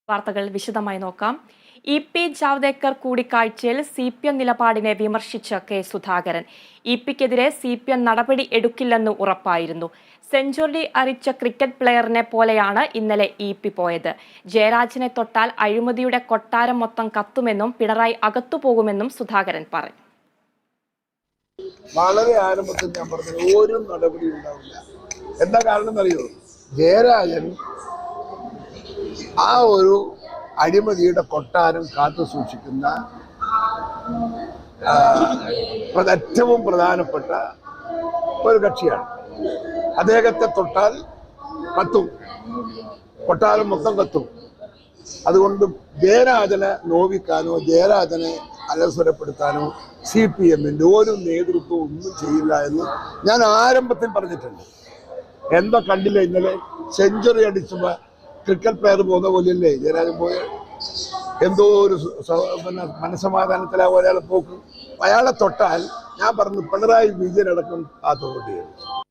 വാർത്തകൾ വിശദമായി നോക്കാം. ഇ.പി. ജാവ്ദേക്കർ കൂടിക്കാഴ്ചയിൽ CPM നിലപാടിനെ വിമർശിച്ച കെ സുധാകരൻ. ഇ.പിക്കെതിരെ CPM നടപടി എടുക്കില്ലെന്ന് ഉറപ്പായിരുന്നു. സെഞ്ചുറി അടിച്ച ക്രിക്കറ്റ് പ്ലെയറിനെ പോലെയാണ് ഇന്നലെ ഇ.പി. പോയത്. ജയരാജനെ തൊട്ടാൽ അഴിമതിയുടെ കൊട്ടാരം മൊത്തം കത്തുമെന്നും പിണറായി അകത്തുപോകുമെന്നും സുധാകരൻ പറഞ്ഞു. വളരെ ആരംഭത്തിൽ ഞാൻ പറഞ്ഞത് ഒരു നടപടി ഉണ്ടാവില്ല. എന്താ കാരണം എന്നറിയോ? ജയരാജൻ ആ ഒരു അഴിമതിയുടെ കൊട്ടാരം കാത്തു സൂക്ഷിക്കുന്ന ഏറ്റവും പ്രധാനപ്പെട്ട ഒരു കക്ഷിയാണ്. അദ്ദേഹത്തെ തൊട്ടാൽ കത്തും, കൊട്ടാരം മൊത്തം കത്തും. അതുകൊണ്ട് ജയരാജനെ നോവിക്കാനോ ജയരാജനെ അലസരപ്പെടുത്താനോ CPMന്റെ ഒരു നേതൃത്വം ഒന്നും ചെയ്യില്ല എന്ന് ഞാൻ ആരംഭത്തിൽ പറഞ്ഞിട്ടുണ്ട്. എന്താ കണ്ടില്ല ഇന്നലെ സെഞ്ചുറി അടിച്ച ക്രിക്കറ്റ് പ്ലെയർ പോകുന്ന പോലെയല്ലേ ജയരാജൻ പോയ? എന്തോ ഒരു മനസ്സമാധാനത്തിലാവും അയാളെ പോക്ക്. അയാളെ തൊട്ടാൽ ഞാൻ പറഞ്ഞു പിണറായി വിജയൻ അടക്കം കാത്തുകൊണ്ടിരുന്നു.